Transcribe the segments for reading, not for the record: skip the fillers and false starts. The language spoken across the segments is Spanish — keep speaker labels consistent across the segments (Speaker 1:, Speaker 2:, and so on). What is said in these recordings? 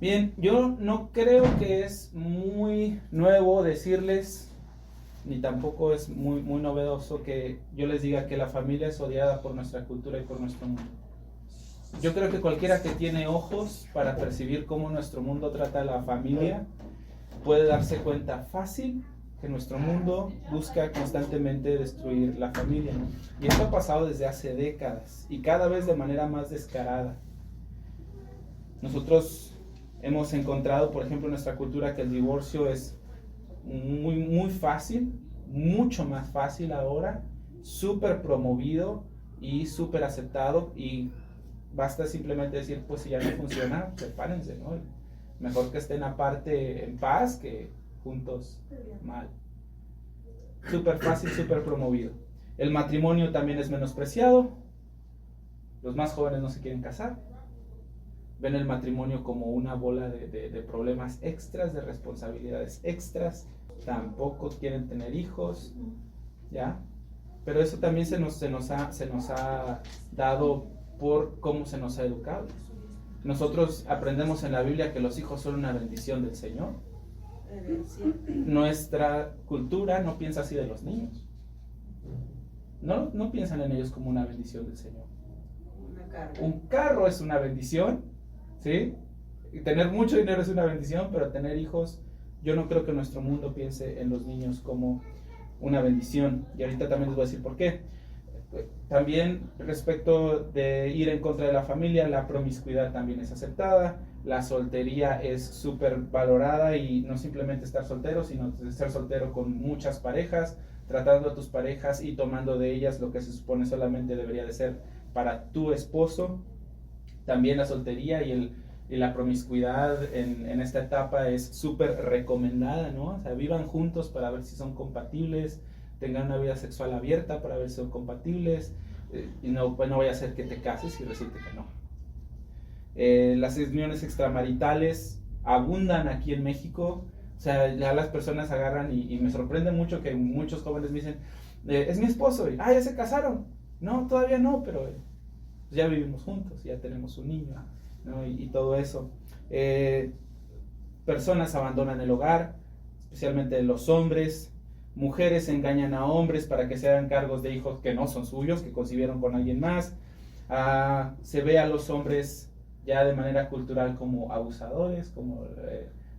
Speaker 1: Bien, yo no creo que es muy nuevo decirles, ni tampoco es muy novedoso que yo les diga que la familia es odiada por nuestra cultura y por nuestro mundo. Yo creo que cualquiera que tiene ojos para percibir cómo nuestro mundo trata a la familia puede darse cuenta fácil que nuestro mundo busca constantemente destruir la familia, ¿no? Y esto ha pasado desde hace décadas y cada vez de manera más descarada. Nosotros hemos encontrado, por ejemplo, en nuestra cultura que el divorcio es muy fácil, mucho más fácil ahora, súper promovido y súper aceptado, y basta simplemente decir, pues si ya no funciona, sepárense, ¿no? Mejor que estén aparte en paz que juntos mal. Súper fácil, súper promovido. El matrimonio también es menospreciado. Los más jóvenes no se quieren casar. Ven el matrimonio como una bola de problemas extras, de responsabilidades extras. Tampoco quieren tener hijos, ¿ya? Pero eso también se nos ha dado por cómo se nos ha educado. Nosotros aprendemos en la Biblia que los hijos son una bendición del Señor. Nuestra cultura no piensa así de los niños. No piensan en ellos como una bendición del Señor. Un carro es una bendición, ¿sí? Y tener mucho dinero es una bendición, pero tener hijos, yo no creo que nuestro mundo piense en los niños como una bendición. Y ahorita también les voy a decir por qué. También respecto de ir en contra de la familia, la promiscuidad también es aceptada, la soltería es súper valorada, y no simplemente estar soltero, sino estar soltero con muchas parejas, tratando a tus parejas y tomando de ellas lo que se supone solamente debería de ser para tu esposo. También la soltería y la promiscuidad en esta etapa es súper recomendada, ¿no? O sea, vivan juntos para ver si son compatibles, tengan una vida sexual abierta para ver si son compatibles, y no vaya a ser que te cases y resulte que no. Las uniones extramaritales abundan aquí en México. O sea, ya las personas agarran y me sorprende mucho que muchos jóvenes me dicen, es mi esposo, y ya se casaron. No, todavía no, pero ya vivimos juntos, ya tenemos un niño, ¿no? Y todo eso. Personas abandonan el hogar, especialmente los hombres. Mujeres engañan a hombres para que se hagan cargos de hijos que no son suyos, que concibieron con alguien más. Se ve a los hombres ya de manera cultural como abusadores, como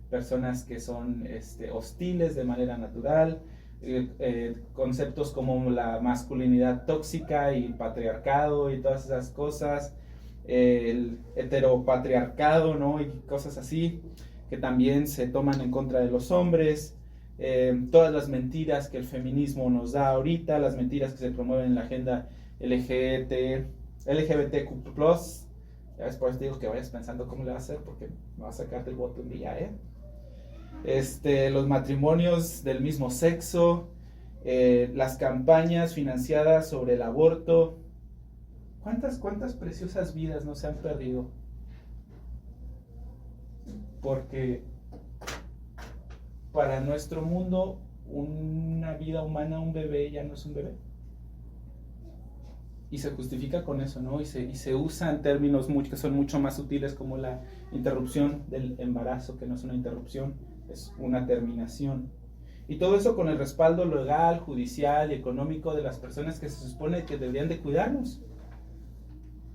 Speaker 1: personas que son hostiles de manera natural. Conceptos como la masculinidad tóxica y el patriarcado y todas esas cosas, el heteropatriarcado, ¿no? Y cosas así que también se toman en contra de los hombres. Todas las mentiras que el feminismo nos da ahorita, las mentiras que se promueven en la agenda LGBTQ+. Ya después te digo que vayas pensando cómo le vas a hacer, porque me vas a sacar del bote un día, los matrimonios del mismo sexo, las campañas financiadas sobre el aborto. ¿Cuántas preciosas vidas no se han perdido? Porque para nuestro mundo una vida humana, un bebé ya no es un bebé. Y se justifica con eso, ¿no? Y se usan términos que son mucho más sutiles, como la interrupción del embarazo, que no es una interrupción, es una terminación. Y todo eso con el respaldo legal, judicial y económico de las personas que se supone que deberían de cuidarnos.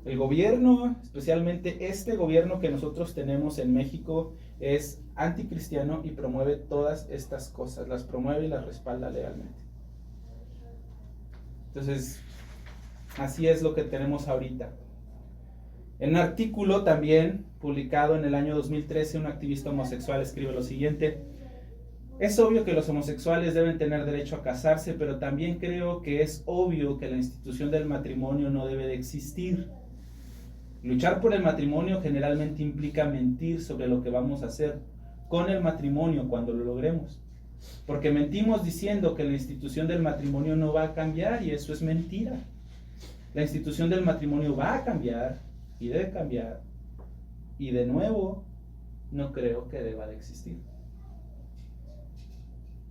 Speaker 1: El gobierno, especialmente este gobierno que nosotros tenemos en México, es anticristiano y promueve todas estas cosas, las promueve y las respalda legalmente. Entonces, así es lo que tenemos ahorita. En un artículo también publicado en el año 2013, un activista homosexual escribe lo siguiente: es obvio que los homosexuales deben tener derecho a casarse, pero también creo que es obvio que la institución del matrimonio no debe de existir. Luchar por el matrimonio generalmente implica mentir sobre lo que vamos a hacer con el matrimonio cuando lo logremos. Porque mentimos diciendo que la institución del matrimonio no va a cambiar, y eso es mentira. La institución del matrimonio va a cambiar y debe cambiar, y de nuevo no creo que deba de existir.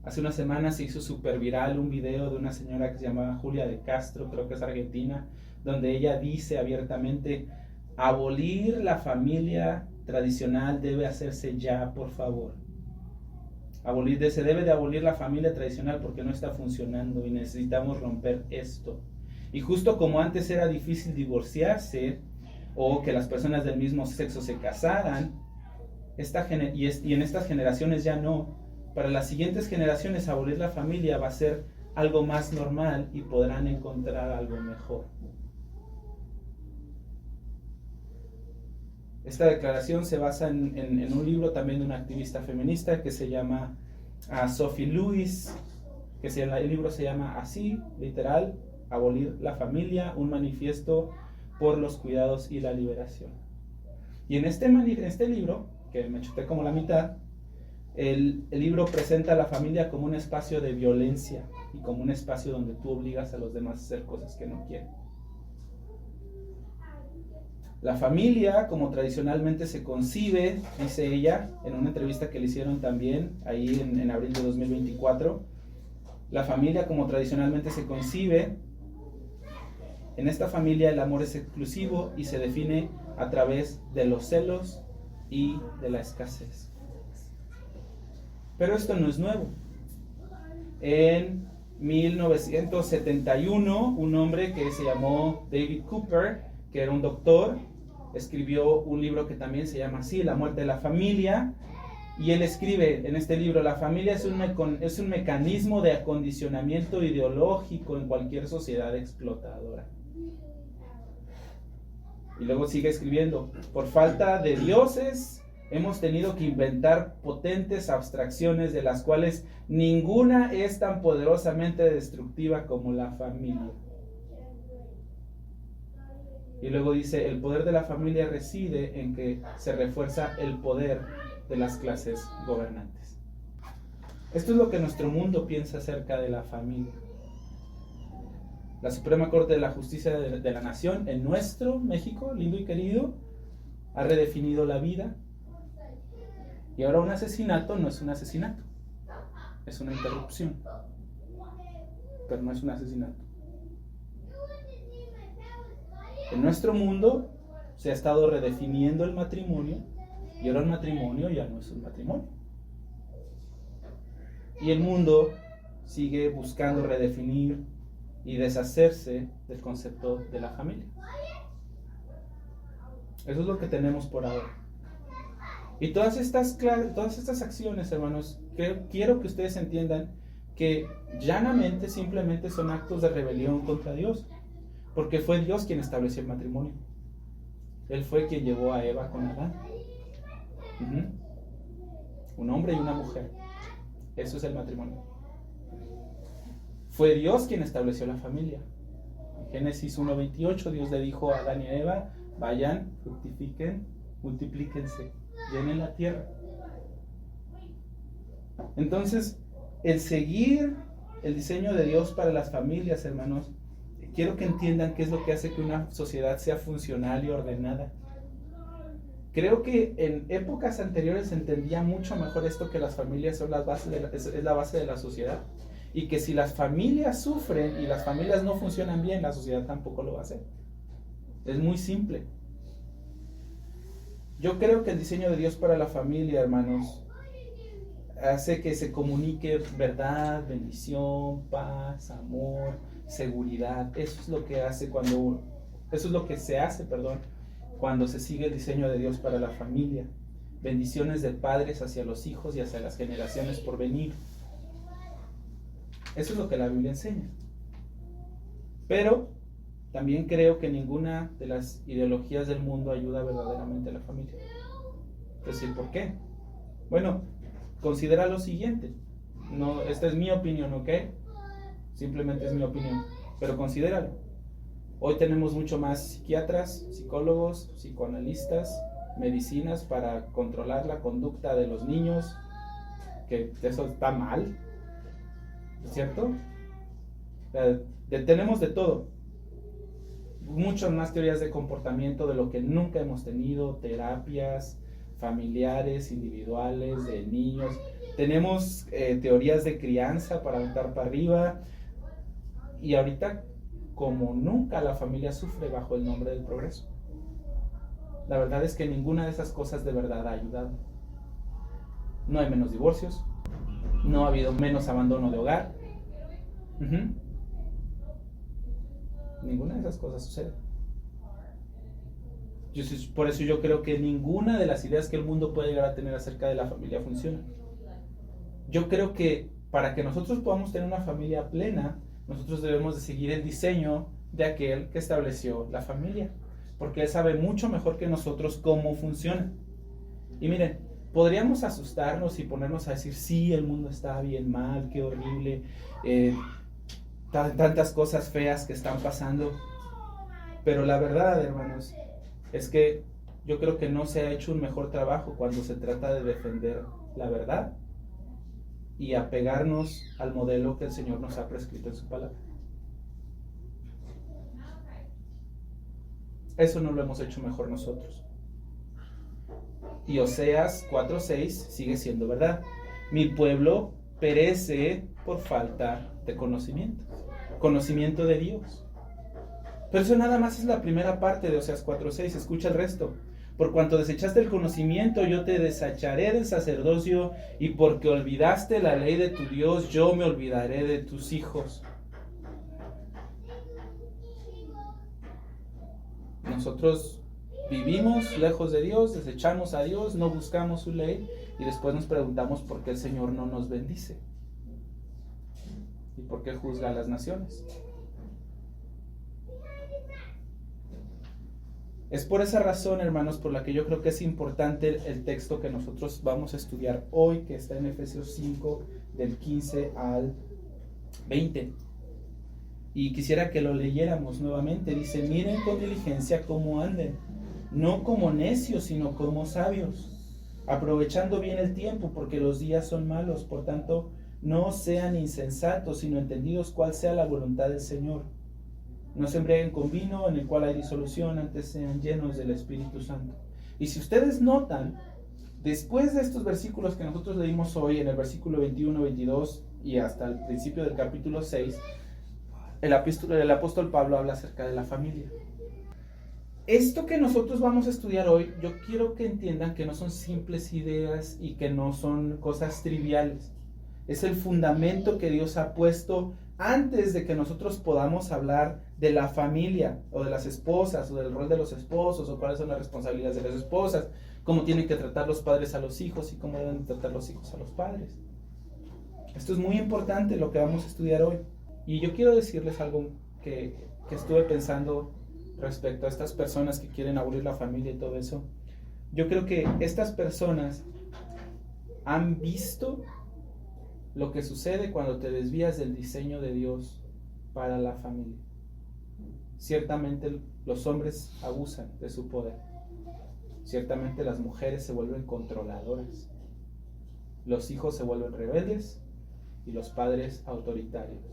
Speaker 1: Hace unas semanas se hizo súper viral un video de una señora que se llamaba Julia de Castro, creo que es argentina, donde ella dice abiertamente: abolir la familia tradicional debe hacerse ya, por favor. Se debe de abolir la familia tradicional porque no está funcionando y necesitamos romper esto. Y justo como antes era difícil divorciarse o que las personas del mismo sexo se casaran, y en estas generaciones ya no, para las siguientes generaciones abolir la familia va a ser algo más normal y podrán encontrar algo mejor. Esta declaración se basa en un libro también de una activista feminista que se llama Sophie Lewis, el libro se llama así, literal, Abolir la familia, un manifiesto por los cuidados y la liberación. Y en este libro, que me chuté como la mitad, el libro presenta a la familia como un espacio de violencia y como un espacio donde tú obligas a los demás a hacer cosas que no quieren. La familia, como tradicionalmente se concibe, dice ella, en una entrevista que le hicieron también, ahí en abril de 2024, la familia como tradicionalmente se concibe, en esta familia el amor es exclusivo y se define a través de los celos y de la escasez. Pero esto no es nuevo. En 1971, un hombre que se llamó David Cooper, que era un doctor, escribió un libro que también se llama así, La muerte de la familia, y él escribe en este libro: la familia es un mecanismo de acondicionamiento ideológico en cualquier sociedad explotadora. Y luego sigue escribiendo: por falta de dioses, hemos tenido que inventar potentes abstracciones de las cuales ninguna es tan poderosamente destructiva como la familia. Y luego dice: el poder de la familia reside en que se refuerza el poder de las clases gobernantes. Esto es lo que nuestro mundo piensa acerca de la familia. La Suprema Corte de la Justicia de la Nación, en nuestro México, lindo y querido, ha redefinido la vida. Y ahora un asesinato no es un asesinato, es una interrupción, pero no es un asesinato. En nuestro mundo se ha estado redefiniendo el matrimonio y ahora el matrimonio ya no es un matrimonio. Y el mundo sigue buscando redefinir y deshacerse del concepto de la familia. Eso es lo que tenemos por ahora. Y todas estas acciones, hermanos, quiero que ustedes entiendan que llanamente simplemente son actos de rebelión contra Dios. Porque fue Dios quien estableció el matrimonio. Él fue quien llevó a Eva con Adán. Un hombre y una mujer. Eso es el matrimonio. Fue Dios quien estableció la familia. En Génesis 1:28 Dios le dijo a Adán y a Eva: vayan, fructifiquen, multiplíquense, llenen la tierra. Entonces, el seguir el diseño de Dios para las familias, hermanos, quiero que entiendan qué es lo que hace que una sociedad sea funcional y ordenada. Creo que en épocas anteriores se entendía mucho mejor esto, que las familias son es la base de la sociedad. Y que si las familias sufren y las familias no funcionan bien, la sociedad tampoco lo va a hacer. Es muy simple. Yo creo que el diseño de Dios para la familia, hermanos, hace que se comunique verdad, bendición, paz, amor, seguridad. Eso es lo que se hace cuando se sigue el diseño de Dios para la familia. Bendiciones de padres hacia los hijos y hacia las generaciones por venir. Eso es lo que la Biblia enseña. Pero también creo que ninguna de las ideologías del mundo ayuda verdaderamente a la familia. Es decir, ¿por qué? Bueno, considera lo siguiente. No, esta es mi opinión, ¿ok? Simplemente es mi opinión, pero considéralo. Hoy tenemos mucho más psiquiatras, psicólogos, psicoanalistas, medicinas para controlar la conducta de los niños, que eso está mal, ¿cierto? Tenemos de todo. Muchas más teorías de comportamiento de lo que nunca hemos tenido, terapias familiares, individuales, de niños. Tenemos teorías de crianza para aventar para arriba. Y ahorita, como nunca, la familia sufre bajo el nombre del progreso. la verdad es que ninguna de esas cosas de verdad ha ayudado. No hay menos divorcios, no ha habido menos abandono de hogar. Ninguna de esas cosas sucede. Por eso yo creo que ninguna de las ideas que el mundo puede llegar a tener acerca de la familia funciona. Yo creo que para que nosotros podamos tener una familia plena, nosotros debemos de seguir el diseño de aquel que estableció la familia, porque él sabe mucho mejor que nosotros cómo funciona. Y miren, podríamos asustarnos y ponernos a decir, sí, el mundo está bien mal, qué horrible, tantas cosas feas que están pasando. Pero la verdad, hermanos, es que yo creo que no se ha hecho un mejor trabajo cuando se trata de defender la verdad y apegarnos al modelo que el Señor nos ha prescrito en su palabra. Eso no lo hemos hecho mejor nosotros. Y Oseas 4:6 sigue siendo verdad. Mi pueblo perece por falta de conocimiento de Dios. Pero eso nada más es la primera parte de Oseas 4:6. Escucha el resto. Por cuanto desechaste el conocimiento, yo te desecharé del sacerdocio, y porque olvidaste la ley de tu Dios, yo me olvidaré de tus hijos. Nosotros vivimos lejos de Dios, desechamos a Dios, no buscamos su ley, y después nos preguntamos por qué el Señor no nos bendice y por qué juzga a las naciones. Es por esa razón, hermanos, por la que yo creo que es importante el texto que nosotros vamos a estudiar hoy, que está en Efesios 5, del 15 al 20. Y quisiera que lo leyéramos nuevamente. Dice, miren con diligencia cómo anden, no como necios, sino como sabios, aprovechando bien el tiempo, porque los días son malos. Por tanto, no sean insensatos, sino entendidos cuál sea la voluntad del Señor. No se embriaguen con vino, en el cual hay disolución, antes sean llenos del Espíritu Santo. Y si ustedes notan, después de estos versículos que nosotros leímos hoy, en el versículo 21, 22 y hasta el principio del capítulo 6, el apóstol Pablo habla acerca de la familia. Esto que nosotros vamos a estudiar hoy, yo quiero que entiendan que no son simples ideas y que no son cosas triviales. Es el fundamento que Dios ha puesto antes de que nosotros podamos hablar de la familia o de las esposas o del rol de los esposos o cuáles son las responsabilidades de las esposas, cómo tienen que tratar los padres a los hijos y cómo deben tratar los hijos a los padres. Esto es muy importante lo que vamos a estudiar hoy. Y yo quiero decirles algo que estuve pensando respecto a estas personas que quieren abolir la familia y todo eso. Yo creo que estas personas han visto lo que sucede cuando te desvías del diseño de Dios para la familia. Ciertamente los hombres abusan de su poder. Ciertamente las mujeres se vuelven controladoras. Los hijos se vuelven rebeldes y los padres autoritarios.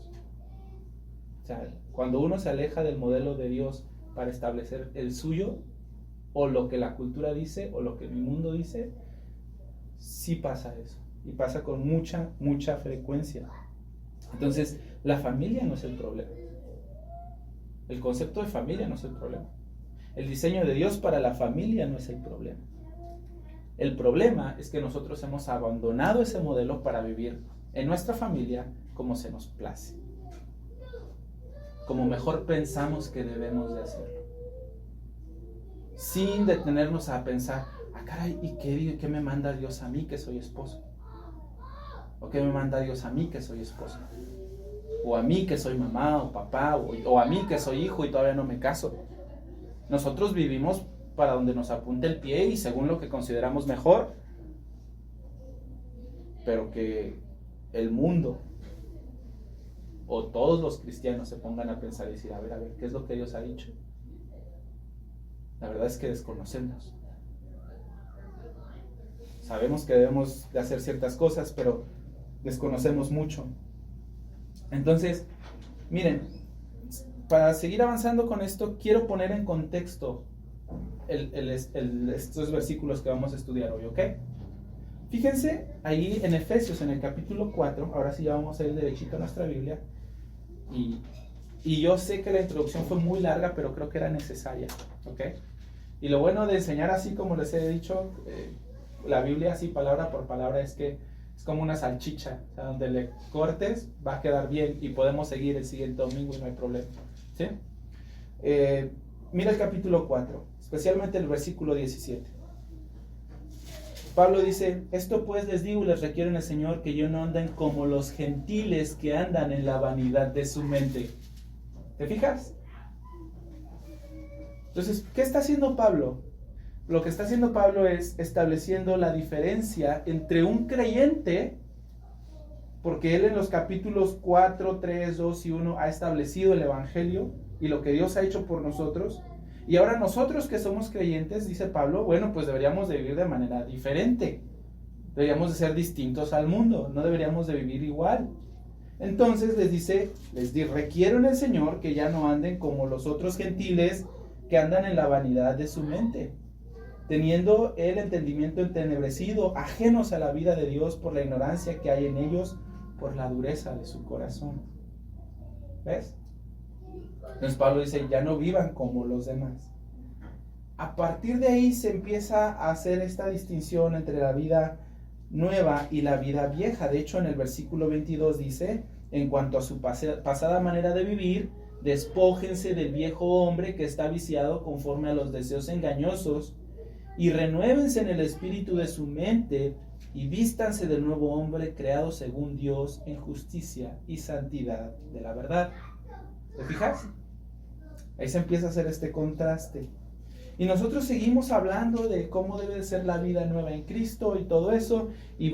Speaker 1: O sea, cuando uno se aleja del modelo de Dios para establecer el suyo, o lo que la cultura dice, o lo que mi mundo dice, sí pasa eso. Y pasa con mucha, mucha frecuencia. Entonces, la familia no es el problema. El concepto de familia no es el problema. El diseño de Dios para la familia no es el problema. El problema es que nosotros hemos abandonado ese modelo para vivir en nuestra familia como se nos place, como mejor pensamos que debemos de hacerlo, sin detenernos a pensar, caray, ¿y qué me manda Dios a mí que soy esposo? ¿O qué me manda Dios a mí que soy esposa? O a mí que soy mamá o papá, o a mí que soy hijo y todavía no me caso. Nosotros vivimos para donde nos apunte el pie y según lo que consideramos mejor, pero que el mundo o todos los cristianos se pongan a pensar y decir, a ver, ¿qué es lo que Dios ha dicho? La verdad es que desconocemos. Sabemos que debemos de hacer ciertas cosas, pero desconocemos mucho. Entonces, miren, para seguir avanzando con esto, quiero poner en contexto estos versículos que vamos a estudiar hoy, ¿ok? Fíjense ahí en Efesios, en el capítulo 4, ahora sí ya vamos a ir derechito a nuestra Biblia, y yo sé que la introducción fue muy larga, pero creo que era necesaria, ¿ok? Y lo bueno de enseñar así, como les he dicho, la Biblia así palabra por palabra, es que es como una salchicha, o sea, donde le cortes va a quedar bien y podemos seguir el siguiente domingo y no hay problema, ¿sí? Mira el capítulo 4, especialmente el versículo 17. Pablo dice: esto pues les digo y les requiero en el Señor, que yo no anden como los gentiles que andan en la vanidad de su mente. ¿Te fijas? Entonces, ¿qué está haciendo Pablo? Lo que está haciendo Pablo es estableciendo la diferencia entre un creyente, porque él en los capítulos 4, 3, 2 y 1 ha establecido el evangelio y lo que Dios ha hecho por nosotros. Y ahora nosotros que somos creyentes, dice Pablo, bueno, pues deberíamos de vivir de manera diferente. Deberíamos de ser distintos al mundo, no deberíamos de vivir igual. Entonces les dice, requiero en el Señor que ya no anden como los otros gentiles que andan en la vanidad de su mente, teniendo el entendimiento entenebrecido, ajenos a la vida de Dios por la ignorancia que hay en ellos, por la dureza de su corazón. ¿Ves? Entonces Pablo dice, ya no vivan como los demás. A partir de ahí se empieza a hacer esta distinción entre la vida nueva y la vida vieja. De hecho, en el versículo 22 dice, en cuanto a su pasada manera de vivir, despójense del viejo hombre que está viciado conforme a los deseos engañosos, y renuévense en el espíritu de su mente, y vístanse del nuevo hombre creado según Dios en justicia y santidad de la verdad. ¿Te fijas? Ahí se empieza a hacer este contraste. Y nosotros seguimos hablando de cómo debe ser la vida nueva en Cristo y todo eso. Y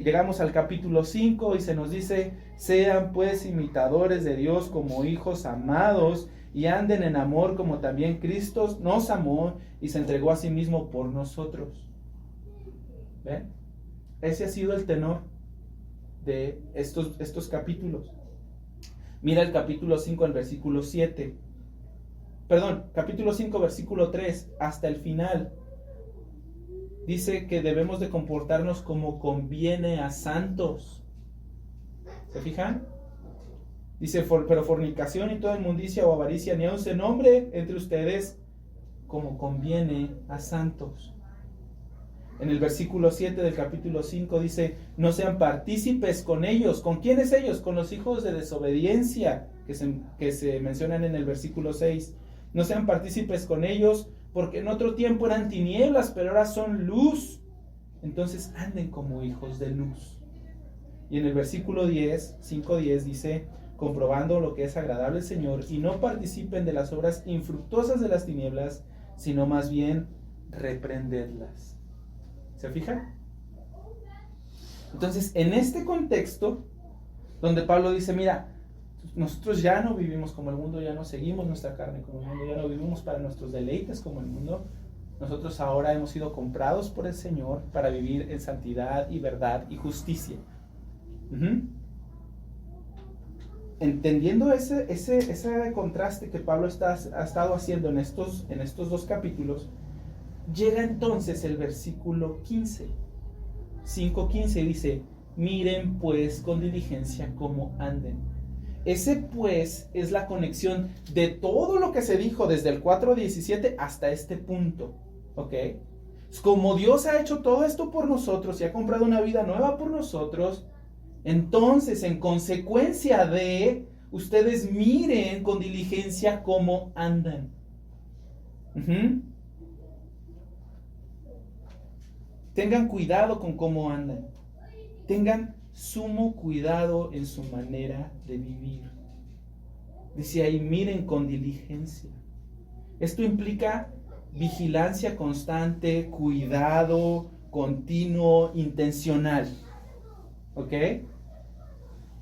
Speaker 1: llegamos al capítulo 5 y se nos dice, sean pues imitadores de Dios como hijos amados y anden en amor como también Cristo nos amó y se entregó a sí mismo por nosotros. ¿Ven? Ese ha sido el tenor de estos capítulos. Mira el capítulo 5, el versículo 7. Capítulo 5, versículo 3, hasta el final. Dice que debemos de comportarnos como conviene a santos. ¿Se fijan? Dice, pero fornicación y toda inmundicia o avaricia ni aun se nombre entre ustedes como conviene a santos. En el versículo 7 del capítulo 5 dice, no sean partícipes con ellos. ¿Con quiénes ellos? Con los hijos de desobediencia que se mencionan en el versículo 6. No sean partícipes con ellos, porque en otro tiempo eran tinieblas, pero ahora son luz. Entonces anden como hijos de luz. Y en el versículo 5:10 dice, comprobando lo que es agradable al Señor, y no participen de las obras infructuosas de las tinieblas, sino más bien reprendedlas. ¿Se fijan? Entonces, en este contexto, donde Pablo dice, mira, nosotros ya no vivimos como el mundo, ya no seguimos nuestra carne como el mundo, ya no vivimos para nuestros deleites como el mundo. Nosotros ahora hemos sido comprados por el Señor para vivir en santidad y verdad y justicia. Entendiendo ese contraste que Pablo ha estado haciendo en estos dos capítulos, llega entonces el versículo 15. 5:15 dice, miren pues con diligencia cómo anden. Ese pues es la conexión de todo lo que se dijo desde el 4:17 hasta este punto, ¿ok? Como Dios ha hecho todo esto por nosotros y ha comprado una vida nueva por nosotros, entonces en consecuencia de, ustedes miren con diligencia cómo andan. Tengan cuidado con cómo andan. Tengan sumo cuidado en su manera de vivir. Dice ahí, miren con diligencia. Esto implica vigilancia constante, cuidado continuo, intencional. ¿Ok?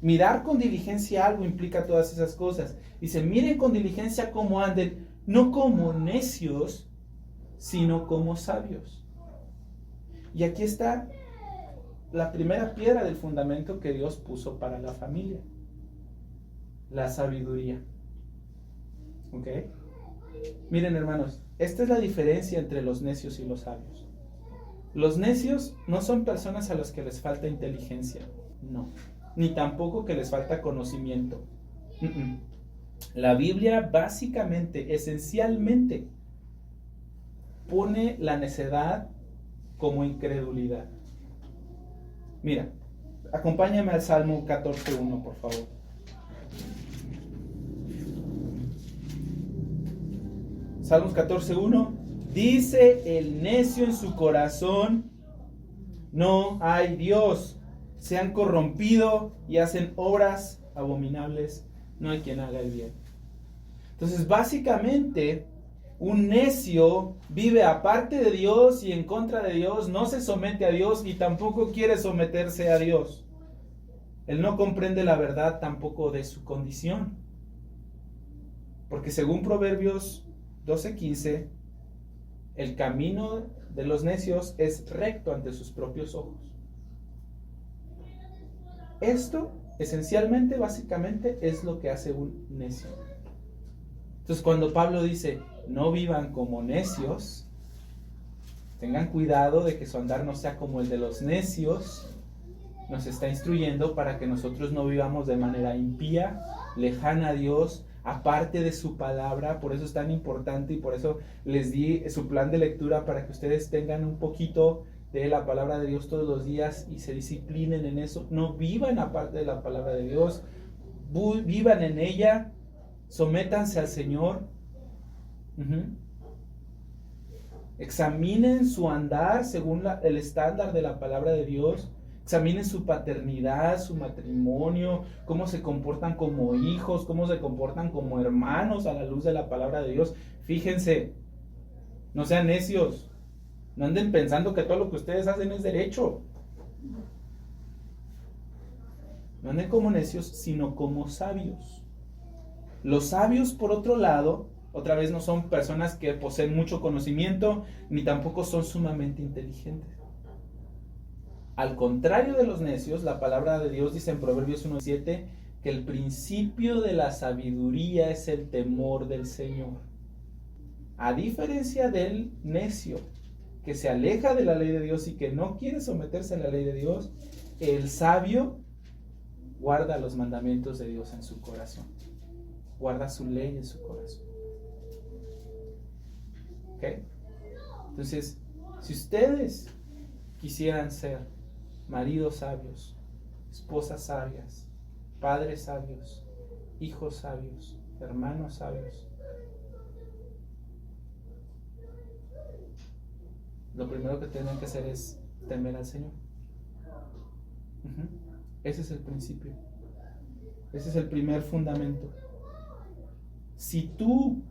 Speaker 1: Mirar con diligencia algo implica todas esas cosas. Dice, miren con diligencia cómo anden, no como necios, sino como sabios. Y aquí está la primera piedra del fundamento que Dios puso para la familia: la sabiduría. ¿Ok? Miren, hermanos, esta es la diferencia entre los necios y los sabios. Los necios no son personas a las que les falta inteligencia, no, ni tampoco que les falta conocimiento. La Biblia básicamente, esencialmente, pone la necedad como incredulidad. Mira, acompáñame al Salmo 14.1, por favor. Salmos 14.1. Dice el necio en su corazón: no hay Dios. Se han corrompido y hacen obras abominables. No hay quien haga el bien. Entonces, básicamente, un necio vive aparte de Dios y en contra de Dios, no se somete a Dios y tampoco quiere someterse a Dios. Él no comprende la verdad tampoco de su condición. Porque según Proverbios 12:15, el camino de los necios es recto ante sus propios ojos. Esto, esencialmente, básicamente, es lo que hace un necio. Entonces, cuando Pablo dice, no vivan como necios, tengan cuidado de que su andar no sea como el de los necios, nos está instruyendo para que nosotros no vivamos de manera impía, lejana a Dios, aparte de su palabra. Por eso es tan importante y por eso les di su plan de lectura, para que ustedes tengan un poquito de la palabra de Dios todos los días y se disciplinen en eso. No vivan aparte de la palabra de Dios, vivan en ella, sométanse al Señor. Examinen su andar según el estándar de la palabra de Dios. Examinen su paternidad, su matrimonio, cómo se comportan como hijos, cómo se comportan como hermanos a la luz de la palabra de Dios. Fíjense, no sean necios, no anden pensando que todo lo que ustedes hacen es derecho. No anden como necios, sino como sabios. Los sabios, por otro lado, otra vez no son personas que poseen mucho conocimiento, ni tampoco son sumamente inteligentes. Al contrario de los necios, la palabra de Dios dice en Proverbios 1:7 que el principio de la sabiduría es el temor del Señor. A diferencia del necio, que se aleja de la ley de Dios y que no quiere someterse a la ley de Dios, el sabio guarda los mandamientos de Dios en su corazón. Guarda su ley en su corazón. ¿Ok? Entonces, si ustedes quisieran ser maridos sabios, esposas sabias, padres sabios, hijos sabios, hermanos sabios, lo primero que tienen que hacer es temer al Señor. Ese es el principio. Ese es el primer fundamento. Si tú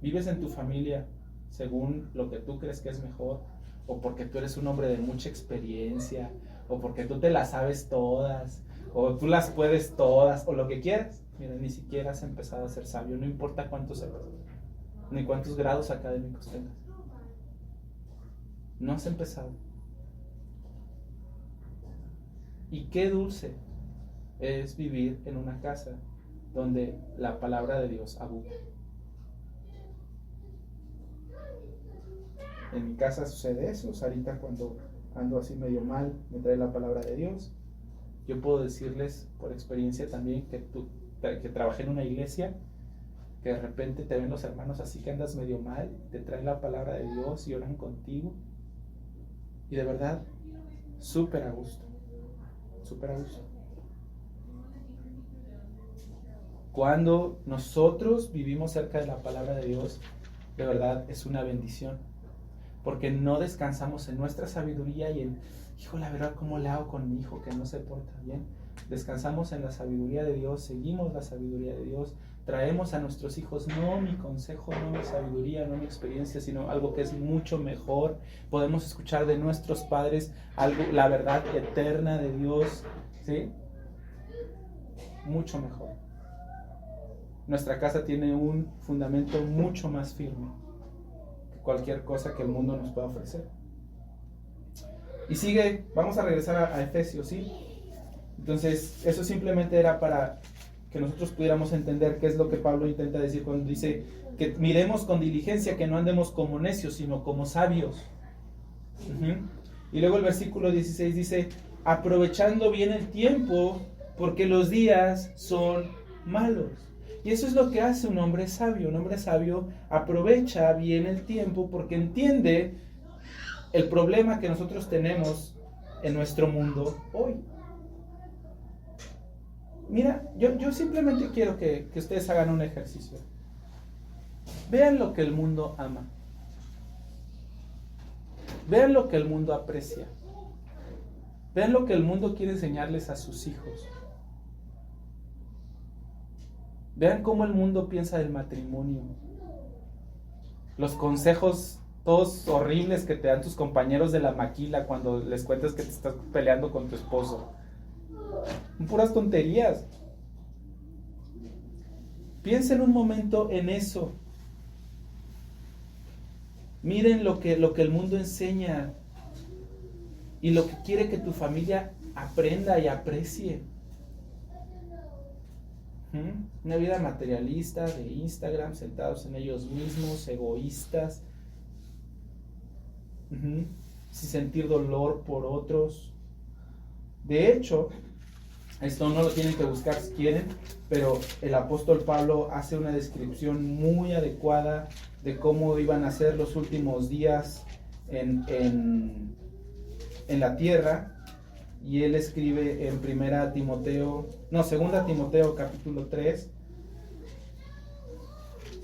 Speaker 1: vives en tu familia según lo que tú crees que es mejor, o porque tú eres un hombre de mucha experiencia, o porque tú te las sabes todas, o tú las puedes todas, o lo que quieras, mira, ni siquiera has empezado a ser sabio. No importa cuántos sepas, ni cuántos grados académicos tengas. No has empezado. Y qué dulce es vivir en una casa donde la palabra de Dios abunda. En mi casa sucede eso. Sarita, cuando ando así medio mal, me trae la palabra de Dios. Yo puedo decirles por experiencia también que trabajé en una iglesia, que de repente te ven los hermanos así que andas medio mal, te traen la palabra de Dios y oran contigo. Y de verdad, súper a gusto. Súper a gusto. Cuando nosotros vivimos cerca de la palabra de Dios, de verdad es una bendición. Porque no descansamos en nuestra sabiduría y en, hijo, la verdad, ¿cómo le hago con mi hijo que no se porta bien? Descansamos en la sabiduría de Dios, seguimos la sabiduría de Dios, traemos a nuestros hijos no mi consejo, no mi sabiduría, no mi experiencia, sino algo que es mucho mejor. Podemos escuchar de nuestros padres algo, la verdad eterna de Dios, ¿sí? Mucho mejor. Nuestra casa tiene un fundamento mucho más firme que cualquier cosa que el mundo nos pueda ofrecer. Y sigue, vamos a regresar a Efesios, ¿sí? Entonces, eso simplemente era para que nosotros pudiéramos entender qué es lo que Pablo intenta decir cuando dice que miremos con diligencia, que no andemos como necios, sino como sabios. Y luego el versículo 16 dice, aprovechando bien el tiempo, porque los días son malos. Y eso es lo que hace un hombre sabio. Un hombre sabio aprovecha bien el tiempo porque entiende el problema que nosotros tenemos en nuestro mundo hoy. Mira, yo simplemente quiero que ustedes hagan un ejercicio. Vean lo que el mundo ama. Vean lo que el mundo aprecia. Vean lo que el mundo quiere enseñarles a sus hijos. Vean cómo el mundo piensa del matrimonio. Los consejos todos horribles que te dan tus compañeros de la maquila cuando les cuentas que te estás peleando con tu esposo. Puras tonterías. Piensen un momento en eso. Miren lo que el mundo enseña y lo que quiere que tu familia aprenda y aprecie. Una vida materialista de Instagram, sentados en ellos mismos, egoístas, sin sentir dolor por otros. De hecho, esto no lo tienen que buscar si quieren, pero el apóstol Pablo hace una descripción muy adecuada de cómo iban a ser los últimos días en la tierra. Y él escribe en 2 Timoteo capítulo 3.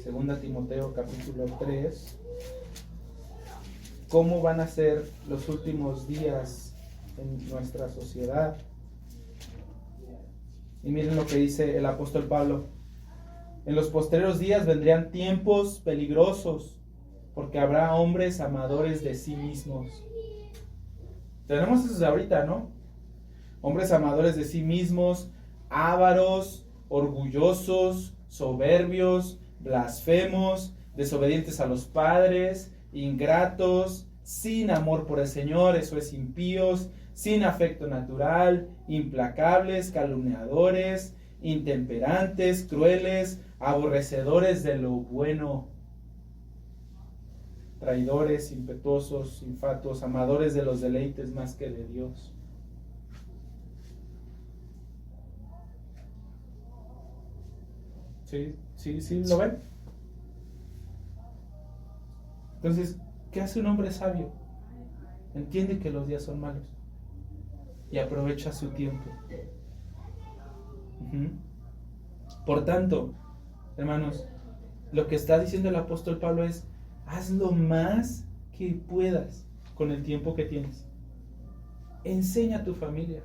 Speaker 1: 2 Timoteo capítulo 3. Cómo van a ser los últimos días en nuestra sociedad. Y miren lo que dice el apóstol Pablo. En los postreros días vendrían tiempos peligrosos, porque habrá hombres amadores de sí mismos. Tenemos eso ahorita, ¿no? Hombres amadores de sí mismos, ávaros, orgullosos, soberbios, blasfemos, desobedientes a los padres, ingratos, sin amor por el Señor, eso es impíos, sin afecto natural, implacables, calumniadores, intemperantes, crueles, aborrecedores de lo bueno, traidores, impetuosos, infatuos, amadores de los deleites más que de Dios. ¿Sí lo ven? Entonces, ¿qué hace un hombre sabio? Entiende que los días son malos y aprovecha su tiempo. Por tanto, hermanos, lo que está diciendo el apóstol Pablo es: haz lo más que puedas con el tiempo que tienes. Enseña a tu familia.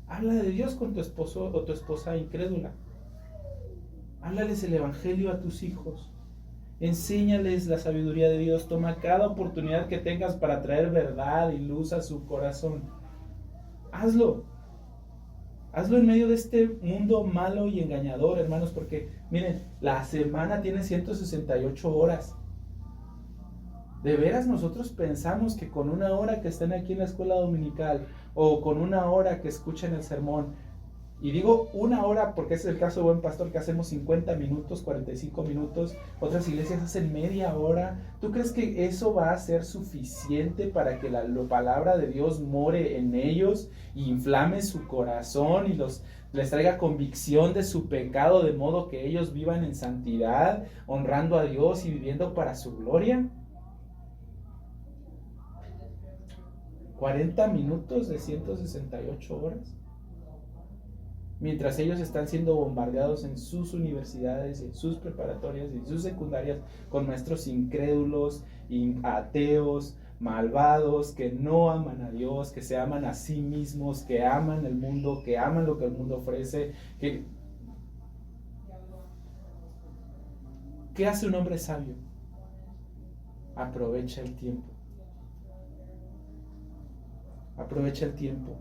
Speaker 1: Habla de Dios con tu esposo o tu esposa incrédula. Háblales el evangelio a tus hijos. Enséñales la sabiduría de Dios. Toma cada oportunidad que tengas para traer verdad y luz a su corazón. Hazlo. Hazlo en medio de este mundo malo y engañador, hermanos, porque miren, la semana tiene 168 horas. ¿De veras nosotros pensamos que con una hora que estén aquí en la escuela dominical o con una hora que escuchen el sermón, y digo una hora porque ese es el caso de Buen Pastor, que hacemos 50 minutos, 45 minutos, otras iglesias hacen media hora? ¿Tú crees que eso va a ser suficiente para que la palabra de Dios more en ellos y inflame su corazón y les traiga convicción de su pecado, de modo que ellos vivan en santidad, honrando a Dios y viviendo para su gloria? 40 minutos de 168 horas. Mientras ellos están siendo bombardeados en sus universidades, en sus preparatorias, en sus secundarias, con maestros incrédulos, ateos, malvados, que no aman a Dios, que se aman a sí mismos, que aman el mundo, que aman lo que el mundo ofrece. ¿Qué hace un hombre sabio? Aprovecha el tiempo. Aprovecha el tiempo.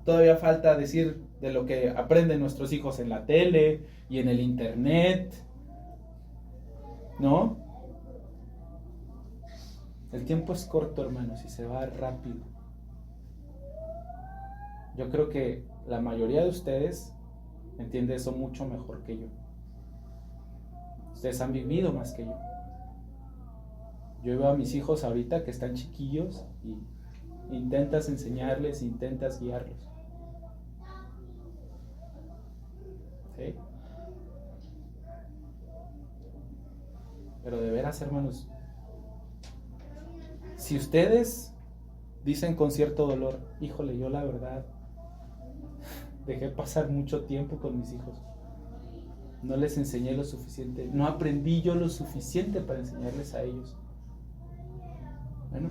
Speaker 1: Todavía falta decir de lo que aprenden nuestros hijos en la tele y en el internet, ¿no? El tiempo es corto, hermanos, y se va rápido. Yo creo que la mayoría de ustedes entiende eso mucho mejor que yo. Ustedes han vivido más que yo. Yo veo a mis hijos ahorita que están chiquillos y intentas enseñarles, intentas guiarlos. ¿Sí? Pero de veras, hermanos, si ustedes dicen con cierto dolor, híjole, yo la verdad dejé pasar mucho tiempo con mis hijos, no les enseñé lo suficiente, no aprendí yo lo suficiente para enseñarles a ellos. Bueno,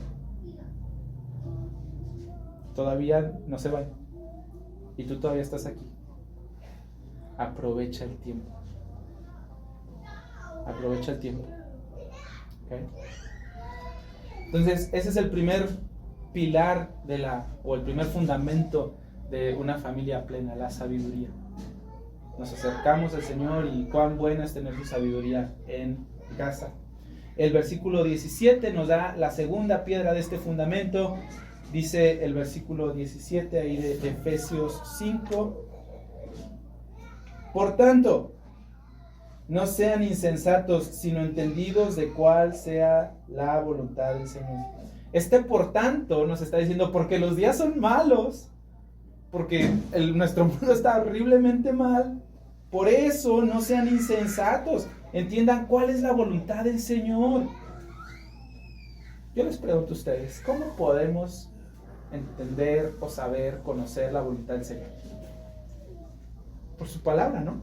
Speaker 1: todavía no se van y tú todavía estás aquí. Aprovecha el tiempo. Aprovecha el tiempo. ¿Okay? Entonces, ese es el primer pilar o el primer fundamento de una familia plena, la sabiduría. Nos acercamos al Señor y cuán buena es tener su sabiduría en casa. El versículo 17 nos da la segunda piedra de este fundamento. Dice el versículo 17 ahí de Efesios 5. Por tanto, no sean insensatos, sino entendidos de cuál sea la voluntad del Señor. Por tanto nos está diciendo, porque los días son malos, porque nuestro mundo está horriblemente mal, por eso no sean insensatos, entiendan cuál es la voluntad del Señor. Yo les pregunto a ustedes, ¿cómo podemos entender o saber, conocer la voluntad del Señor? Por su palabra, ¿no?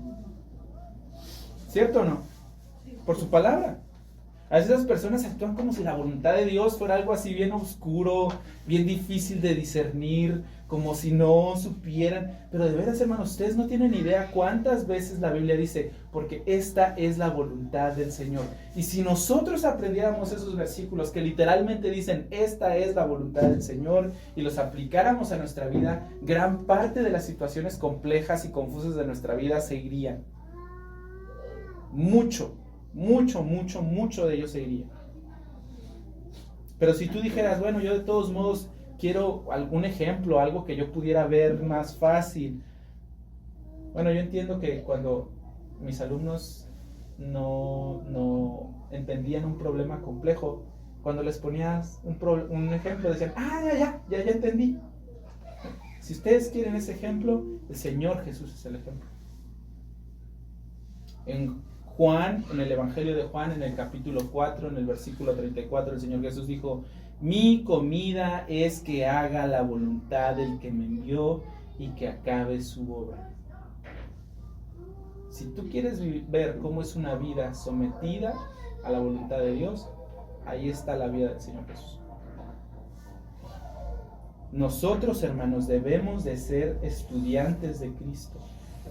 Speaker 1: ¿Cierto o no? Por su palabra. A veces las personas actúan como si la voluntad de Dios fuera algo así bien oscuro, bien difícil de discernir, como si no supieran. Pero de veras, hermanos, ustedes no tienen idea cuántas veces la Biblia dice, porque esta es la voluntad del Señor. Y si nosotros aprendiéramos esos versículos que literalmente dicen, esta es la voluntad del Señor, y los aplicáramos a nuestra vida, gran parte de las situaciones complejas y confusas de nuestra vida se irían. Mucho de ello se iría. Pero si tú dijeras, bueno, yo de todos modos quiero algún ejemplo, algo que yo pudiera ver más fácil. Bueno, yo entiendo que cuando mis alumnos no entendían un problema complejo, cuando les ponías un ejemplo, decían, ya entendí. Si ustedes quieren ese ejemplo, el Señor Jesús es el ejemplo. En Juan, en el Evangelio de Juan, en el capítulo 4, en el versículo 34, el Señor Jesús dijo, mi comida es que haga la voluntad del que me envió y que acabe su obra. Si tú quieres ver cómo es una vida sometida a la voluntad de Dios, ahí está la vida del Señor Jesús. Nosotros, hermanos, debemos de ser estudiantes de Cristo,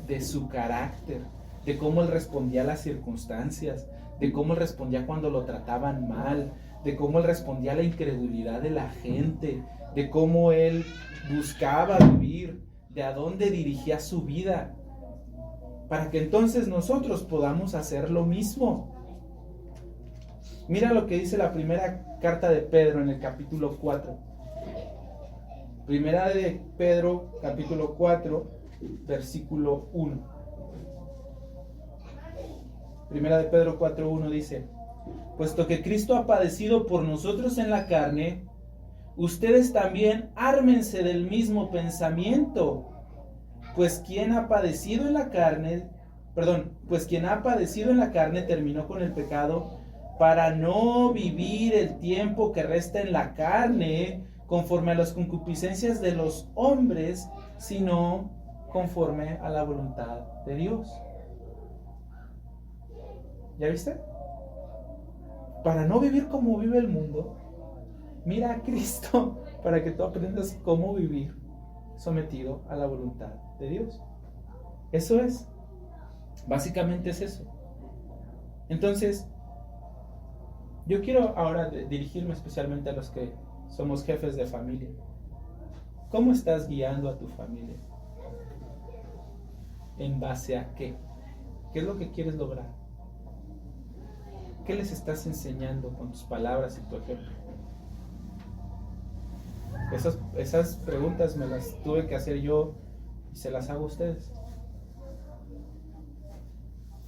Speaker 1: de su carácter, de cómo Él respondía a las circunstancias, de cómo Él respondía cuando lo trataban mal, de cómo Él respondía a la incredulidad de la gente, de cómo Él buscaba vivir, de a dónde dirigía su vida, para que entonces nosotros podamos hacer lo mismo. Mira lo que dice la primera carta de Pedro en el capítulo 4. Primera de Pedro, capítulo 4, versículo 1. Primera de Pedro 4:1 dice, puesto que Cristo ha padecido por nosotros en la carne, ustedes también ármense del mismo pensamiento, pues quien ha padecido en la carne terminó con el pecado para no vivir el tiempo que resta en la carne conforme a las concupiscencias de los hombres, sino conforme a la voluntad de Dios. ¿Ya viste? Para no vivir como vive el mundo, mira a Cristo para que tú aprendas cómo vivir sometido a la voluntad de Dios. Eso es. Básicamente es eso. Entonces, yo quiero ahora dirigirme especialmente a los que somos jefes de familia. ¿Cómo estás guiando a tu familia? ¿En base a qué? ¿Qué es lo que quieres lograr? ¿Qué les estás enseñando con tus palabras y tu ejemplo? Esas preguntas me las tuve que hacer yo y se las hago a ustedes.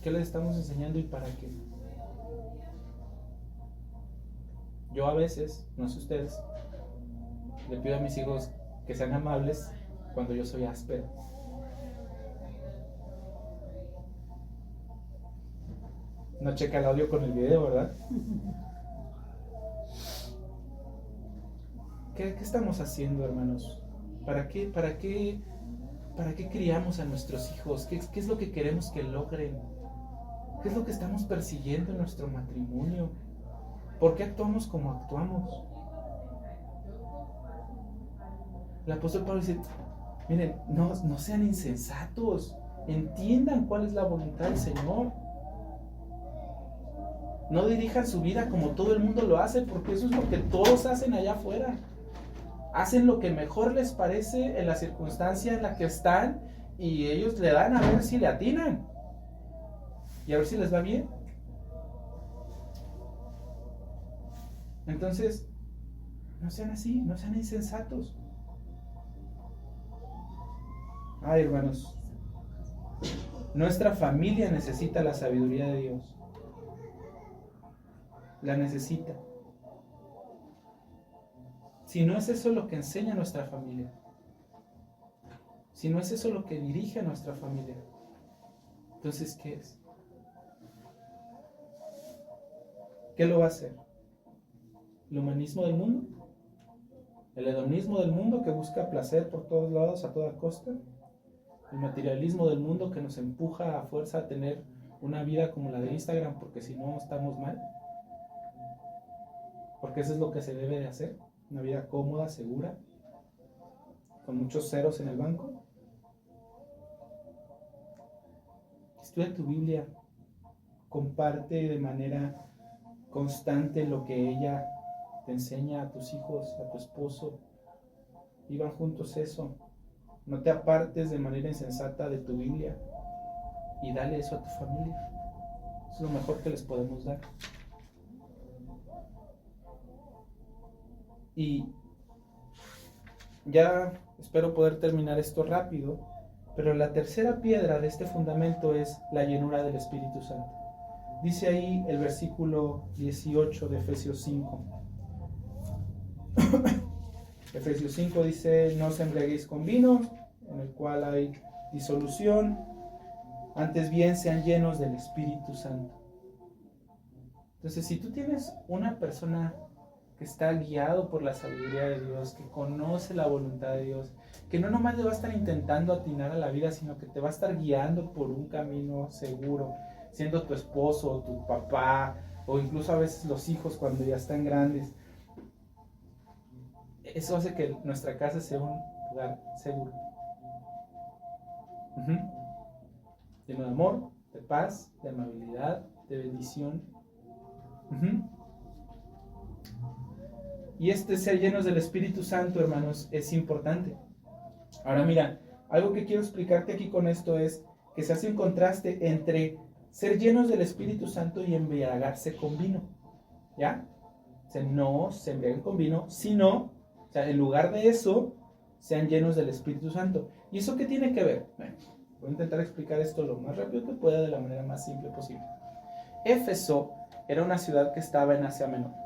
Speaker 1: ¿Qué les estamos enseñando y para qué? Yo a veces, no sé ustedes, le pido a mis hijos que sean amables cuando yo soy áspero. No checa el audio con el video, ¿verdad? ¿Qué estamos haciendo, hermanos? ¿Para qué criamos a nuestros hijos? ¿Qué es lo que queremos que logren? ¿Qué es lo que estamos persiguiendo en nuestro matrimonio? ¿Por qué actuamos como actuamos? El apóstol Pablo dice, miren, no sean insensatos, entiendan cuál es la voluntad del Señor. No dirijan su vida como todo el mundo lo hace, porque eso es lo que todos hacen allá afuera. Hacen lo que mejor les parece en la circunstancia en la que están y ellos le dan a ver si le atinan y a ver si les va bien. Entonces, no sean así, no sean insensatos. Ay, hermanos, nuestra familia necesita la sabiduría de Dios. La necesita. Si no es eso lo que enseña nuestra familia, si no es eso lo que dirige a nuestra familia, entonces ¿qué es? ¿Qué lo va a hacer? ¿El humanismo del mundo? ¿El hedonismo del mundo que busca placer por todos lados a toda costa? ¿El materialismo del mundo que nos empuja a fuerza a tener una vida como la de Instagram porque si no estamos mal? Porque eso es lo que se debe de hacer. Una vida cómoda, segura, con muchos ceros en el banco. Estudia tu Biblia, comparte de manera constante lo que ella te enseña a tus hijos, a tu esposo. Vivan juntos eso. No te apartes de manera insensata de tu Biblia y dale eso a tu familia. Es lo mejor que les podemos dar. Y ya espero poder terminar esto rápido, pero la tercera piedra de este fundamento es la llenura del Espíritu Santo. Dice ahí el versículo 18 de Efesios 5. Efesios 5 dice, no os embriaguéis con vino, en el cual hay disolución, antes bien sean llenos del Espíritu Santo. Entonces, si tú tienes una persona que está guiado por la sabiduría de Dios, que conoce la voluntad de Dios, que no nomás le va a estar intentando atinar a la vida, sino que te va a estar guiando por un camino seguro, siendo tu esposo, o tu papá, o incluso a veces los hijos cuando ya están grandes. Eso hace que nuestra casa sea un lugar seguro. Lleno de amor, de paz, de amabilidad, de bendición. Y ser llenos del Espíritu Santo, hermanos, es importante. Ahora mira, algo que quiero explicarte aquí con esto es que se hace un contraste entre ser llenos del Espíritu Santo y embriagarse con vino. ¿Ya? O sea, no se embriaguen con vino, sino, o sea, en lugar de eso, sean llenos del Espíritu Santo. ¿Y eso qué tiene que ver? Bueno, voy a intentar explicar esto lo más rápido que pueda de la manera más simple posible. Éfeso era una ciudad que estaba en Asia Menor.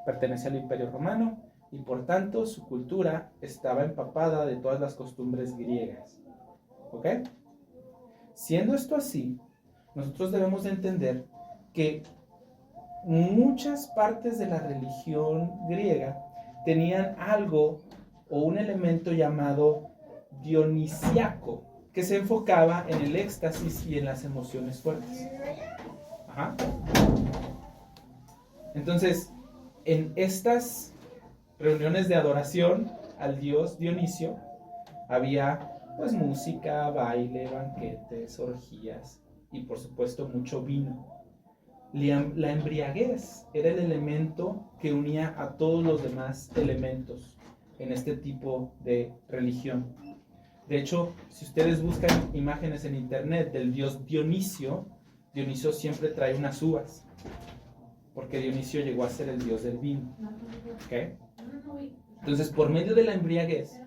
Speaker 1: Pertenecía al Imperio Romano y por tanto su cultura estaba empapada de todas las costumbres griegas. ¿Ok? Siendo esto así, nosotros debemos de entender que muchas partes de la religión griega tenían algo o un elemento llamado dionisiaco, que se enfocaba en el éxtasis y en las emociones fuertes. Entonces, en estas reuniones de adoración al dios Dionisio había pues música, baile, banquetes, orgías y por supuesto mucho vino. La embriaguez era el elemento que unía a todos los demás elementos en este tipo de religión. De hecho, si ustedes buscan imágenes en internet del dios Dionisio, Dionisio siempre trae unas uvas, porque Dionisio llegó a ser el dios del vino. ¿Okay? Entonces, por medio de la embriaguez,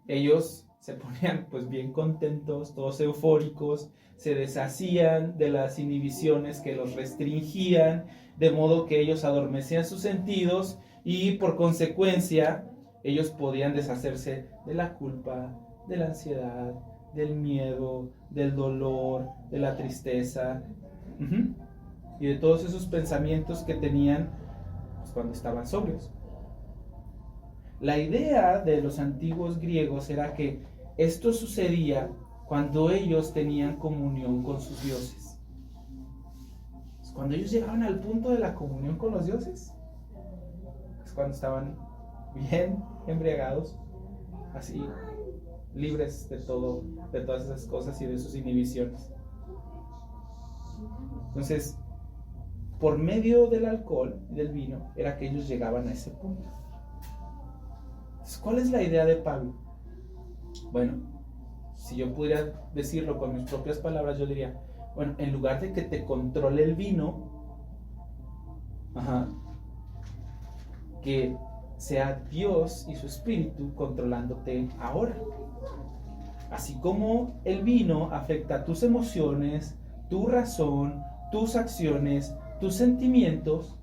Speaker 1: ellos se ponían pues bien contentos, todos eufóricos, se deshacían de las inhibiciones que los restringían, de modo que ellos adormecían sus sentidos y por consecuencia ellos podían deshacerse de la culpa, de la ansiedad, del miedo, del dolor, de la tristeza. y de todos esos pensamientos que tenían pues, cuando estaban sobrios. La idea de los antiguos griegos era que esto sucedía cuando ellos tenían comunión con sus dioses. Cuando ellos llegaban al punto de la comunión con los dioses, es cuando estaban bien embriagados, así libres de todo, de todas esas cosas y de sus inhibiciones. Entonces, por medio del alcohol y del vino, era que ellos llegaban a ese punto. Entonces, ¿cuál es la idea de Pablo? Bueno, si yo pudiera decirlo con mis propias palabras, yo diría, bueno, en lugar de que te controle el vino, que sea Dios y su Espíritu controlándote ahora. Así como el vino afecta tus emociones, tu razón, tus acciones, tus sentimientos,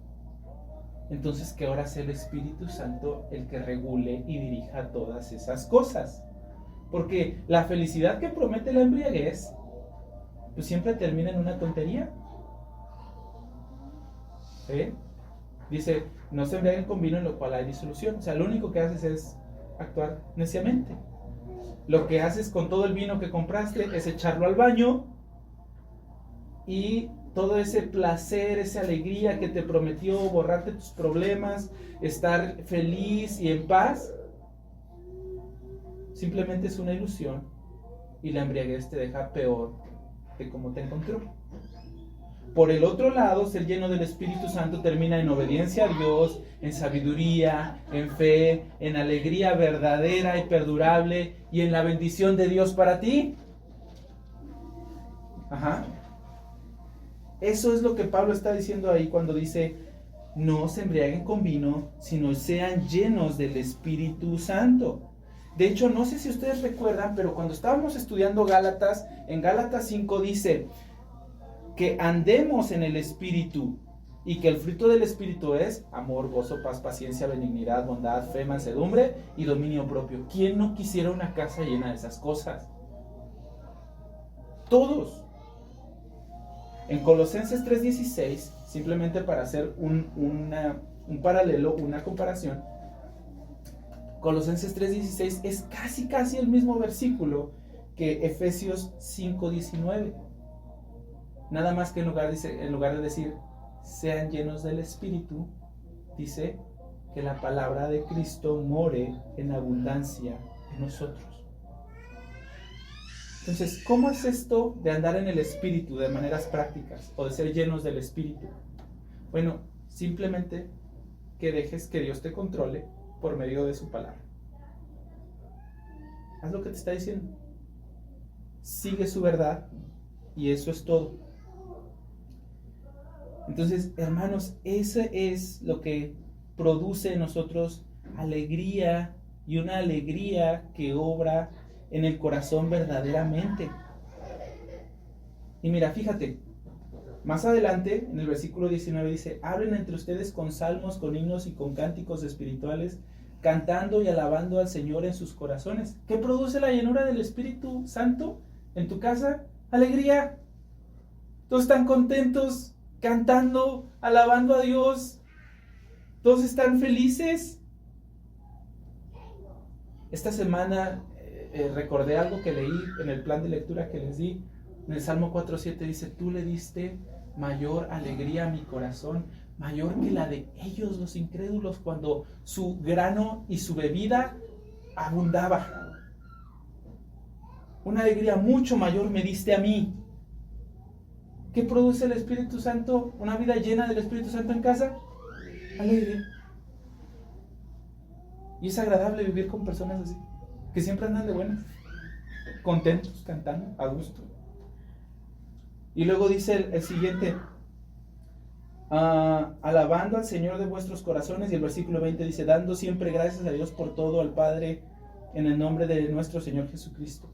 Speaker 1: entonces que ahora sea el Espíritu Santo el que regule y dirija todas esas cosas. Porque la felicidad que promete la embriaguez, pues siempre termina en una tontería. Dice, no se embriaguen con vino en lo cual hay disolución. O sea, lo único que haces es actuar neciamente. Lo que haces con todo el vino que compraste es echarlo al baño, y todo ese placer, esa alegría que te prometió borrarte tus problemas, estar feliz y en paz, simplemente es una ilusión, y la embriaguez te deja peor de como te encontró. Por el otro lado, ser lleno del Espíritu Santo termina en obediencia a Dios, en sabiduría, en fe, en alegría verdadera y perdurable, y en la bendición de Dios para ti. Eso es lo que Pablo está diciendo ahí cuando dice, no se embriaguen con vino, sino sean llenos del Espíritu Santo. De hecho, no sé si ustedes recuerdan, pero cuando estábamos estudiando Gálatas, en Gálatas 5 dice que andemos en el Espíritu, y que el fruto del Espíritu es amor, gozo, paz, paciencia, benignidad, bondad, fe, mansedumbre y dominio propio. ¿Quién no quisiera una casa llena de esas cosas? Todos. En Colosenses 3:16, simplemente para hacer un paralelo, una comparación, Colosenses 3:16 es casi el mismo versículo que Efesios 5:19. Nada más que en lugar de decir sean llenos del Espíritu, dice que la palabra de Cristo more en abundancia en nosotros. Entonces, ¿cómo es esto de andar en el Espíritu de maneras prácticas o de ser llenos del Espíritu? Bueno, simplemente que dejes que Dios te controle por medio de su palabra. Haz lo que te está diciendo. Sigue su verdad y eso es todo. Entonces, hermanos, eso es lo que produce en nosotros alegría, y una alegría que obra en el corazón verdaderamente. Y mira, fíjate, más adelante en el versículo 19 dice, hablen entre ustedes con salmos, con himnos y con cánticos espirituales, cantando y alabando al Señor en sus corazones. ¿Qué produce la llenura del Espíritu Santo en tu casa? Alegría. Todos están contentos, cantando, alabando a Dios. Todos están felices. Esta semana recordé algo que leí en el plan de lectura que les di. En el Salmo 4:7 dice, tú le diste mayor alegría a mi corazón, mayor que la de ellos los incrédulos, cuando su grano y su bebida abundaba. Una alegría mucho mayor me diste a mí. ¿Qué produce el Espíritu Santo? Una vida llena del Espíritu Santo en casa. Alegre. Y es agradable vivir con personas así, que siempre andan de buenas, contentos, cantando, a gusto. Y luego dice el siguiente, alabando al Señor de vuestros corazones, y el versículo 20 dice, dando siempre gracias a Dios por todo, al Padre, en el nombre de nuestro Señor Jesucristo.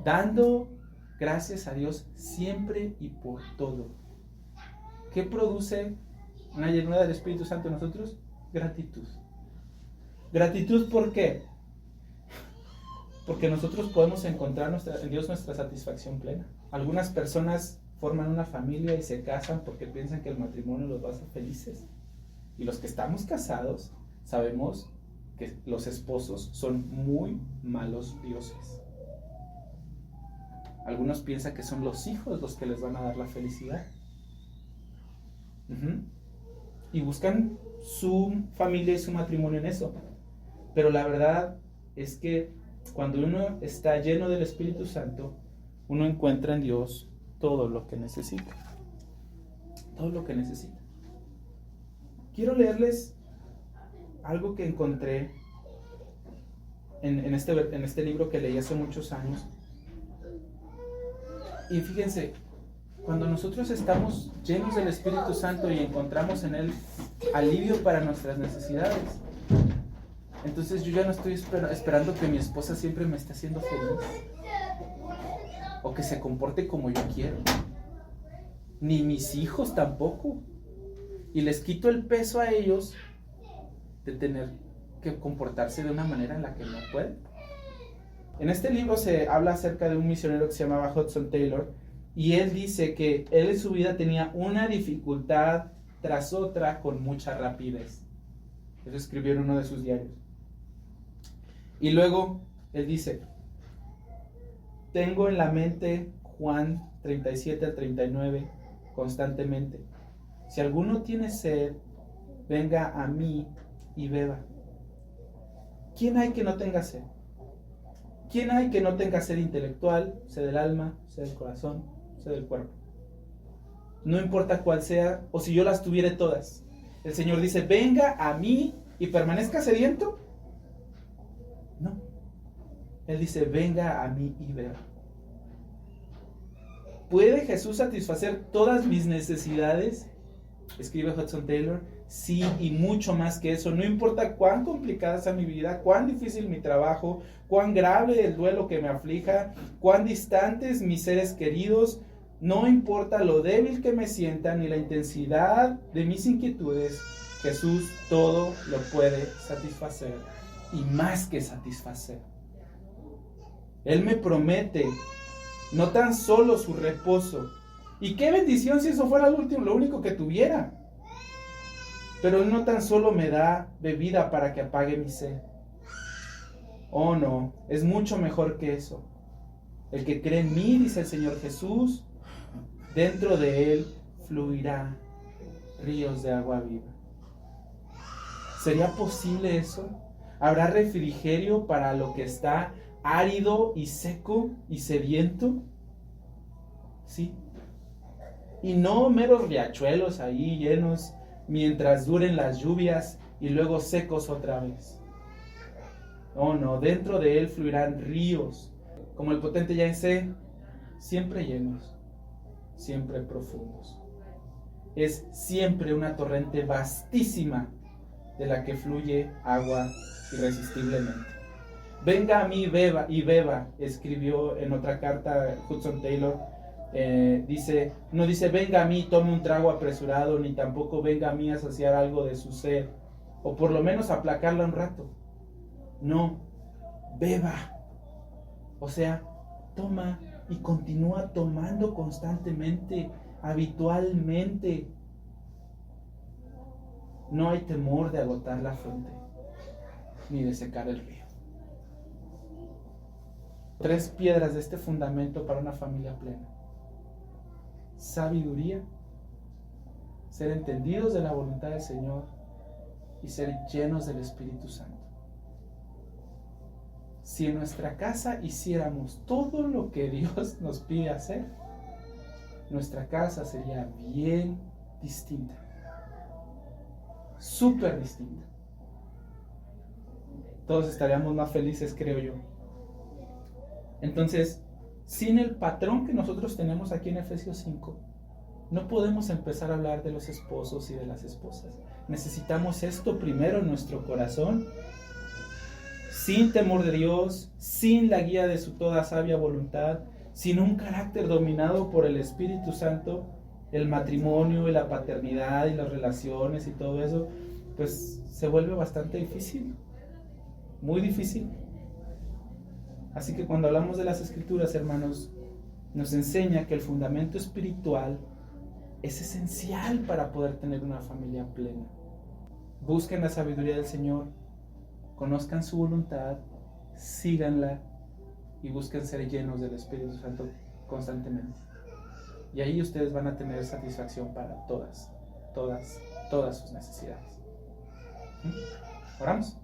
Speaker 1: Dando gracias a Dios siempre y por todo. ¿Qué produce una llenura del Espíritu Santo en nosotros? Gratitud. ¿Gratitud por qué? Porque nosotros podemos encontrar en Dios nuestra satisfacción plena. Algunas personas forman una familia y se casan porque piensan que el matrimonio los va a hacer felices. Y los que estamos casados sabemos que los esposos son muy malos dioses. Algunos piensan que son los hijos los que les van a dar la felicidad. Y buscan su familia y su matrimonio en eso. Pero la verdad es que cuando uno está lleno del Espíritu Santo, uno encuentra en Dios todo lo que necesita. Todo lo que necesita. Quiero leerles algo que encontré en este libro que leí hace muchos años. Y fíjense, cuando nosotros estamos llenos del Espíritu Santo y encontramos en Él alivio para nuestras necesidades, entonces yo ya no estoy esperando que mi esposa siempre me esté haciendo feliz o que se comporte como yo quiero, ni mis hijos tampoco, y les quito el peso a ellos de tener que comportarse de una manera en la que no pueden. En este libro se habla acerca de un misionero que se llamaba Hudson Taylor, y él dice que él en su vida tenía una dificultad tras otra con mucha rapidez. Eso escribió en uno de sus diarios. Y luego él dice: tengo en la mente Juan 37 al 39 constantemente. Si alguno tiene sed, venga a mí y beba. ¿Quién hay que no tenga sed? ¿Quién hay que no tenga sed intelectual, sed del alma, sed del corazón, sed del cuerpo? No importa cuál sea, o si yo las tuviere todas. El Señor dice: venga a mí y permanezca sediento. No. Él dice: venga a mí y beba. ¿Puede Jesús satisfacer todas mis necesidades? Escribe Hudson Taylor. Sí, y mucho más que eso. No importa cuán complicada sea mi vida, cuán difícil mi trabajo, cuán grave el duelo que me aflija, cuán distantes mis seres queridos. No importa lo débil que me sienta ni la intensidad de mis inquietudes, Jesús todo lo puede satisfacer, y más que satisfacer. Él me promete no tan solo su reposo, y qué bendición si eso fuera lo único que tuviera, pero Él no tan solo me da bebida para que apague mi sed. Oh no, es mucho mejor que eso. El que cree en mí, dice el Señor Jesús, dentro de él fluirá ríos de agua viva. ¿Sería posible eso? ¿Habrá refrigerio para lo que está árido y seco y sediento? Sí. Y no meros riachuelos ahí llenos mientras duren las lluvias y luego secos otra vez. Oh no, dentro de él fluirán ríos, como el potente Yangtze, siempre llenos, siempre profundos. Es siempre una torrente vastísima de la que fluye agua irresistiblemente. Venga a mí beba y beba, escribió en otra carta Hudson Taylor. No dice venga a mí, tome un trago apresurado, ni tampoco venga a mí a saciar algo de su sed, o por lo menos aplacarla un rato. No, beba. O sea, toma y continúa tomando constantemente, habitualmente. No hay temor de agotar la fuente, ni de secar el río. 3 piedras de este fundamento para una familia plena: sabiduría, ser entendidos de la voluntad del Señor y ser llenos del Espíritu Santo. Si en nuestra casa hiciéramos todo lo que Dios nos pide hacer, nuestra casa sería bien distinta, súper distinta. Todos estaríamos más felices, creo yo. Entonces, sin el patrón que nosotros tenemos aquí en Efesios 5, no podemos empezar a hablar de los esposos y de las esposas. Necesitamos esto primero en nuestro corazón, sin temor de Dios, sin la guía de su toda sabia voluntad, sin un carácter dominado por el Espíritu Santo. El matrimonio y la paternidad y las relaciones y todo eso, pues se vuelve bastante difícil, muy difícil. Así que cuando hablamos de las Escrituras, hermanos, nos enseña que el fundamento espiritual es esencial para poder tener una familia plena. Busquen la sabiduría del Señor, conozcan su voluntad, síganla y busquen ser llenos del Espíritu Santo constantemente. Y ahí ustedes van a tener satisfacción para todas sus necesidades. ¿Oramos?